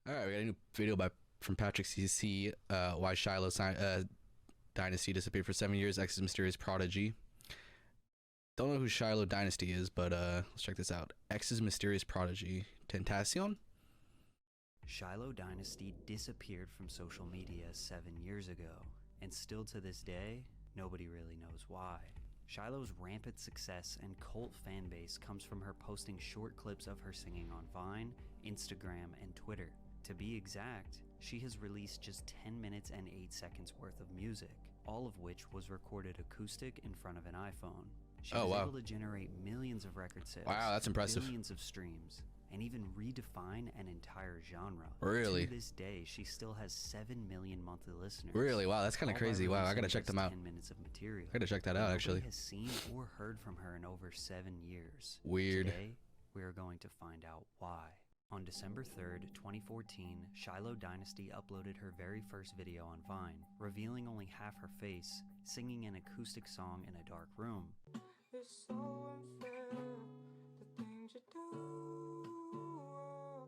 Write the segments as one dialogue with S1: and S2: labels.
S1: All right, we got a new video from Patrick CC. Why Shiloh Dynasty disappeared for 7 years. X's mysterious prodigy. Don't know who Shiloh Dynasty is, but let's check this out. X's mysterious prodigy. Tentacion?
S2: Shiloh Dynasty disappeared from social media 7 years ago, and still to this day, nobody really knows why. Shiloh's rampant success and cult fan base comes from her posting short clips of her singing on Vine, Instagram, and Twitter. To be exact, she has released just 10 minutes and 8 seconds worth of music, all of which was recorded acoustic in front of an iPhone. She was able to generate millions of record sales,
S1: wow, that's impressive,
S2: millions of streams, and even redefine an entire genre.
S1: Really?
S2: To this day, she still has 7 million monthly listeners.
S1: Really? Wow, that's kind of crazy. Wow, I gotta check them out.
S2: 10 minutes of material.
S1: I gotta check that out, actually.
S2: Nobody has seen or heard from her in over 7 years.
S1: Weird.
S2: Today, we are going to find out why. On December 3rd, 2014, Shiloh Dynasty uploaded her very first video on Vine, revealing only half her face, singing an acoustic song in a dark room. It's so unfair, the things you do.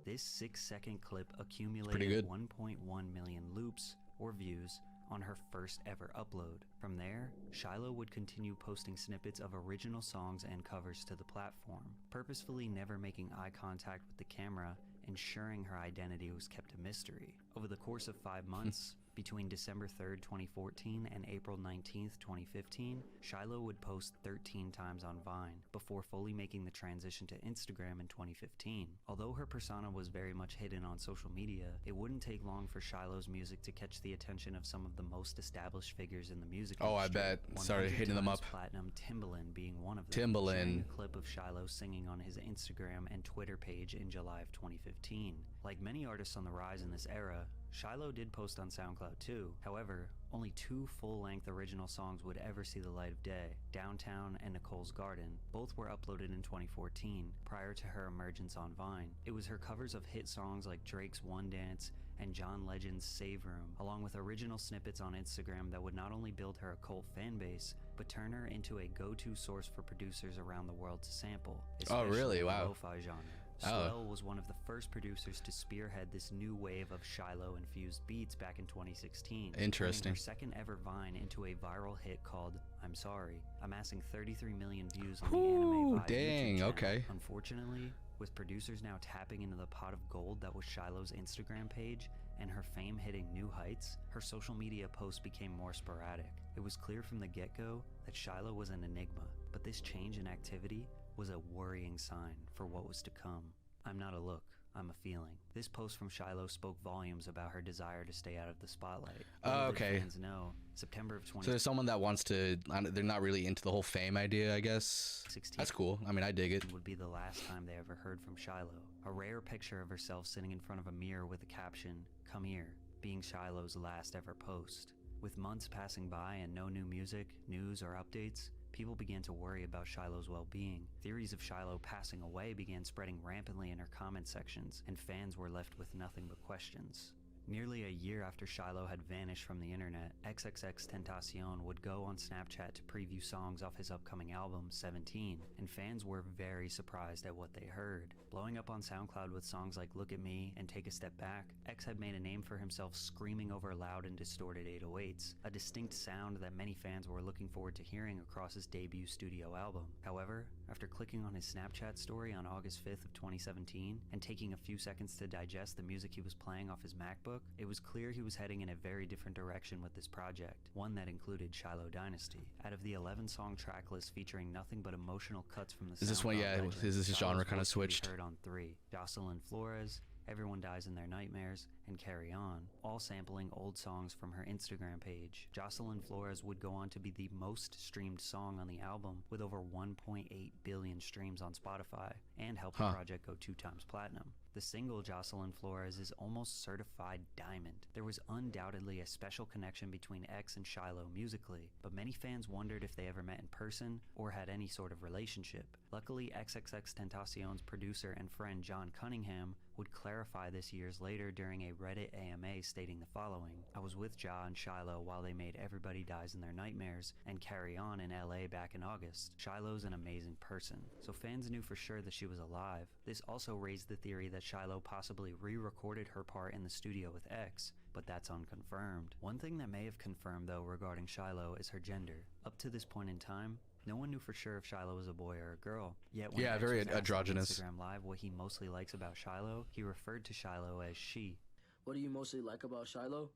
S2: This 6-second clip accumulated 1.1 million loops or views on her first ever upload. From there, Shiloh would continue posting snippets of original songs and covers to the platform, purposefully never making eye contact with the camera, ensuring her identity was kept a mystery. Over the course of 5 months, between December 3rd, 2014 and April 19th, 2015, Shiloh would post 13 times on Vine, before fully making the transition to Instagram in 2015. Although her persona was very much hidden on social media, it wouldn't take long for Shiloh's music to catch the attention of some of the most established figures in the music industry.
S1: Oh, I bet. Started hitting them up.
S2: Platinum Timbaland being one of them.
S1: Timbaland.
S2: A clip of Shiloh singing on his Instagram and Twitter page in July of 2015. Like many artists on the rise in this era, Shiloh did post on SoundCloud too. However, only 2 full-length original songs would ever see the light of day, Downtown and Nicole's Garden. Both were uploaded in 2014, prior to her emergence on Vine. It was her covers of hit songs like Drake's One Dance and John Legend's Save Room, along with original snippets on Instagram that would not only build her a cult fan base, but turn her into a go-to source for producers around the world to sample.
S1: Oh, really? Wow.
S2: In the lo-fi genre. Swell was one of the first producers to spearhead this new wave of Shiloh-infused beats back in 2016.
S1: Interesting.
S2: Turning her second ever Vine into a viral hit called I'm Sorry, amassing 33 million views on the Anime Vibe
S1: dang,
S2: YouTube channel.
S1: okay.
S2: Unfortunately, with producers now tapping into the pot of gold that was Shiloh's Instagram page, and her fame hitting new heights, her social media posts became more sporadic. It was clear from the get-go that Shiloh was an enigma, but this change in activity was a worrying sign for what was to come. I'm not a look, I'm a feeling. This post from Shiloh spoke volumes about her desire to stay out of the spotlight.
S1: Okay.
S2: Fans know, September of 2016.
S1: So there's someone that wants to, they're not really into the whole fame idea, I guess. That's cool. I mean, I dig it.
S2: Would be the last time they ever heard from Shiloh. A rare picture of herself sitting in front of a mirror with the caption, "Come here," being Shiloh's last ever post. With months passing by and no new music, news, or updates, people began to worry about Shiloh's well-being. Theories of Shiloh passing away began spreading rampantly in her comment sections, and fans were left with nothing but questions. Nearly a year after Shiloh had vanished from the internet, XXXTentacion would go on Snapchat to preview songs off his upcoming album, 17, and fans were very surprised at what they heard. Blowing up on SoundCloud with songs like Look at Me and Take a Step Back, X had made a name for himself screaming over loud and distorted 808s, a distinct sound that many fans were looking forward to hearing across his debut studio album. However, after clicking on his Snapchat story on August 5th of 2017, and taking a few seconds to digest the music he was playing off his MacBook, it was clear he was heading in a very different direction with this project, one that included Shiloh Dynasty. Out of the 11-song track list featuring nothing but emotional cuts from the
S1: Is this one, yeah, is this genre kind of switched?
S2: Heard on 3, Jocelyn Flores, Everyone Dies in Their Nightmares, and Carry On, all sampling old songs from her Instagram page. Jocelyn Flores would go on to be the most streamed song on the album, with over 1.8 billion streams on Spotify, and helped the project go 2 times platinum. The single Jocelyn Flores is almost certified diamond. There was undoubtedly a special connection between X and Shiloh musically, but many fans wondered if they ever met in person or had any sort of relationship. Luckily, XXXTentacion's producer and friend John Cunningham would clarify this years later during a Reddit AMA, stating the following: "I was with Ja and Shiloh while they made Everybody Dies in Their Nightmares and Carry On in LA back in August. Shiloh's an amazing person." So fans knew for sure that she was alive. This also raised the theory that Shiloh possibly re-recorded her part in the studio with X, but that's unconfirmed. One thing that may have confirmed though regarding Shiloh is her gender. Up to this point in time, no one knew for sure if Shiloh was a boy or a girl. Yet when X
S1: very
S2: was asked on
S1: androgynous.
S2: Instagram Live what he mostly likes about Shiloh, he referred to Shiloh as she.
S3: What do you mostly like about Shiloh?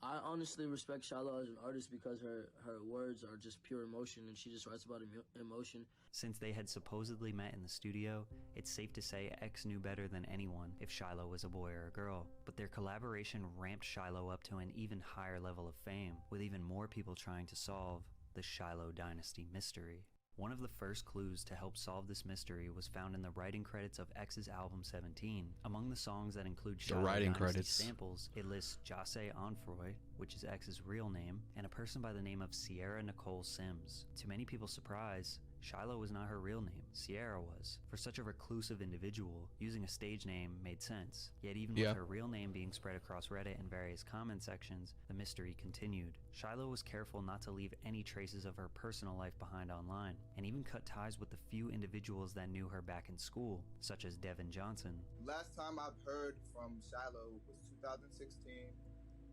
S3: I honestly respect Shiloh as an artist because her words are just pure emotion, and she just writes about emotion.
S2: Since they had supposedly met in the studio, it's safe to say X knew better than anyone if Shiloh was a boy or a girl. But their collaboration ramped Shiloh up to an even higher level of fame, with even more people trying to solve the Shiloh Dynasty mystery. One of the first clues to help solve this mystery was found in the writing credits of X's album 17. Among the songs that include Shiloh Dynasty samples, it lists Jase Onfroy, which is X's real name, and a person by the name of Sierra Nicole Sims. To many people's surprise, Shiloh was not her real name, Sierra was. For such a reclusive individual, using a stage name made sense. Yet even with her real name being spread across Reddit and various comment sections, the mystery continued. Shiloh was careful not to leave any traces of her personal life behind online, and even cut ties with the few individuals that knew her back in school, such as Devin Johnson.
S4: Last time I've heard from Shiloh was 2016,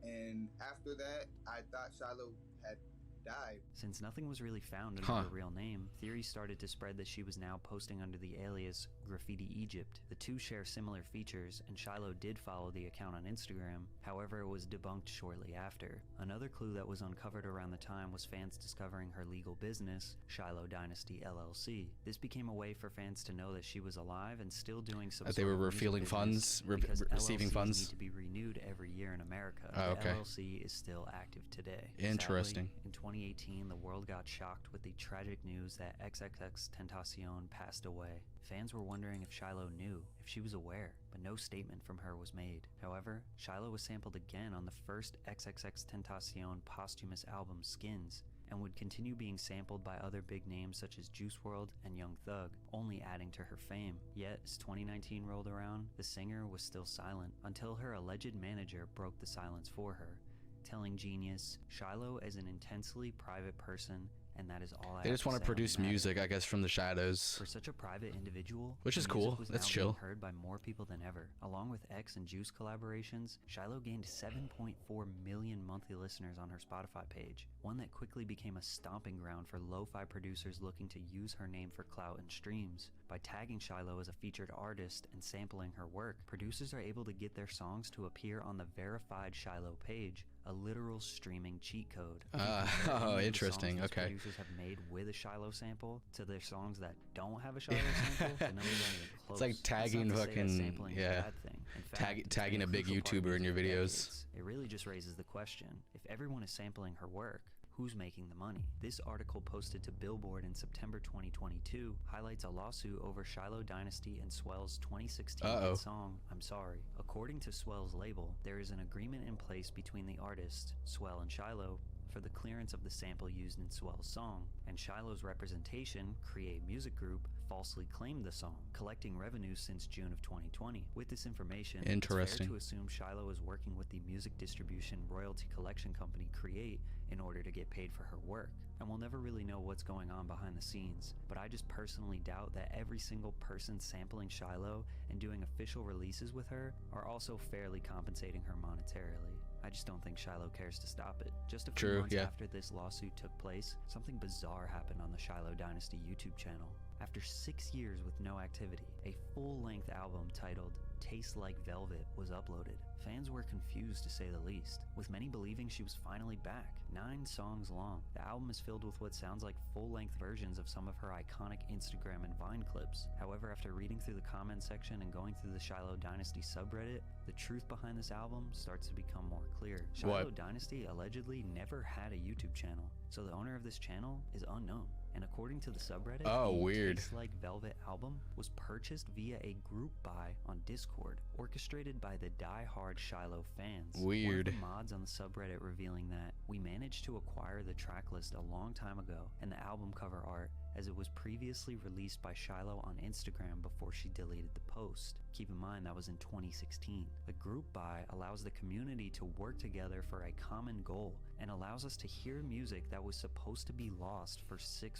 S4: and after that, I thought Shiloh had died.
S2: Since nothing was really found under her real name, theories started to spread that she was now posting under the alias Graffiti Egypt. The two share similar features, and Shiloh did follow the account on Instagram. However, it was debunked shortly after. Another clue that was uncovered around the time was fans discovering her legal business, Shiloh Dynasty LLC. This became a way for fans to know that she was alive and still doing some
S1: they were revealing funds, receiving funds.
S2: Need to be renewed every year in America. The LLC is still active today.
S1: Interesting.
S2: Sadly, in 2018, the world got shocked with the tragic news that XXXTentacion passed away. Fans were wondering if Shiloh knew, if she was aware, but no statement from her was made. However, Shiloh was sampled again on the first XXXTentacion posthumous album, Skins, and would continue being sampled by other big names such as Juice WRLD and Young Thug, only adding to her fame. Yet, as 2019 rolled around, the singer was still silent, until her alleged manager broke the silence for her, telling Genius, "Shiloh is an intensely private person, and that is all I
S1: They
S2: have
S1: just want to produce music, I guess, from the shadows.
S2: For such a private individual,
S1: which is cool. That's chill.
S2: Heard by more people than ever. Along with X and Juice collaborations, Shiloh gained 7.4 million monthly listeners on her Spotify page, one that quickly became a stomping ground for lo-fi producers looking to use her name for clout and streams. By tagging Shiloh as a featured artist and sampling her work, producers are able to get their songs to appear on the verified Shiloh page, a literal streaming cheat code.
S1: Oh, interesting. Okay.
S2: Producers have made with a Shiloh sample to their songs that don't have a Shiloh sample. The numbers aren't even close.
S1: It's like tagging fucking tagging a big YouTuber in your videos.
S2: It really just raises the question: if everyone is sampling her work, who's making the money? This article, posted to Billboard in September 2022, highlights a lawsuit over Shiloh Dynasty and Swell's 2016 hit song, I'm Sorry. According to Swell's label, there is an agreement in place between the artist, Swell, and Shiloh for the clearance of the sample used in Swell's song, and Shiloh's representation, Create Music Group, falsely claimed the song, collecting revenues since June of 2020. With this information, it's fair to assume Shiloh is working with the music distribution royalty collection company Create in order to get paid for her work. And we'll never really know what's going on behind the scenes, but I just personally doubt that every single person sampling Shiloh and doing official releases with her are also fairly compensating her monetarily. I just don't think Shiloh cares to stop it. Just a few months after this lawsuit took place, something bizarre happened on the Shiloh Dynasty YouTube channel. After 6 years with no activity, a full-length album titled Tastes Like Velvet was uploaded. Fans were confused, to say the least, with many believing she was finally back. 9 songs long, the album is filled with what sounds like full-length versions of some of her iconic Instagram and Vine clips. However, after reading through the comment section and going through the Shiloh Dynasty subreddit, the truth behind this album starts to become more clear. Shiloh Dynasty allegedly never had a YouTube channel, so the owner of this channel is unknown. And according to the subreddit, the Tastes Like Velvet album was purchased via a group buy on Discord, orchestrated by the die-hard Shiloh fans.
S1: Weird.
S2: One of the mods on the subreddit revealing that we managed to acquire the track list a long time ago, and the album cover art as it was previously released by Shiloh on Instagram before she deleted the post. Keep in mind that was in 2016. The group buy allows the community to work together for a common goal and allows us to hear music that was supposed to be lost for 6+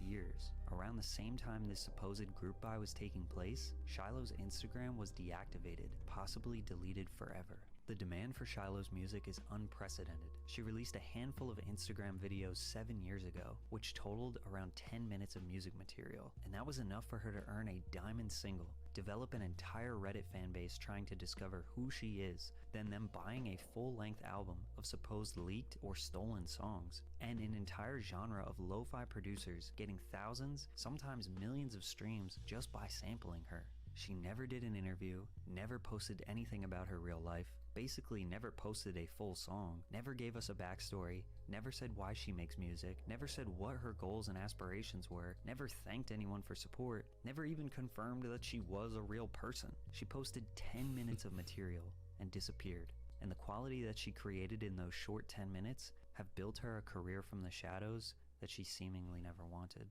S2: years. Around the same time this supposed group buy was taking place, Shiloh's Instagram was deactivated, possibly deleted forever. The demand for Shiloh's music is unprecedented. She released a handful of Instagram videos 7 years ago, which totaled around 10 minutes of music material, and that was enough for her to earn a diamond single, develop an entire Reddit fanbase trying to discover who she is, then them buying a full-length album of supposed leaked or stolen songs, and an entire genre of lo-fi producers getting thousands, sometimes millions of streams just by sampling her. She never did an interview, never posted anything about her real life, basically never posted a full song, never gave us a backstory, never said why she makes music, never said what her goals and aspirations were, never thanked anyone for support, never even confirmed that she was a real person. She posted 10 minutes of material and disappeared, and the quality that she created in those short 10 minutes have built her a career from the shadows that she seemingly never wanted.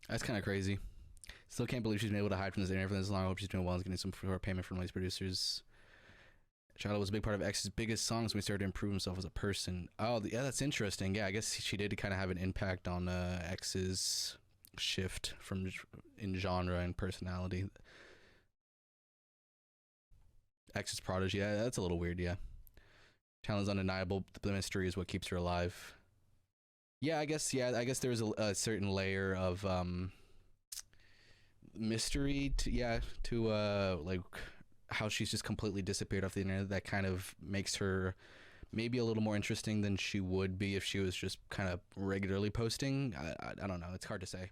S1: That's kind of crazy. Still can't believe she's been able to hide from this internet for this long. I hope she's doing well and getting some payment from these producers. Shiloh was a big part of X's biggest songs when he started to improve himself as a person. Oh, yeah, that's interesting. Yeah, I guess she did kind of have an impact on X's shift in genre and personality. X's Prodigy, yeah, that's a little weird, yeah. Talent's undeniable. The mystery is what keeps her alive. Yeah, I guess there was a certain layer of mystery to like how she's just completely disappeared off the internet. That kind of makes her maybe a little more interesting than she would be if she was just kind of regularly posting. I don't know, it's hard to say.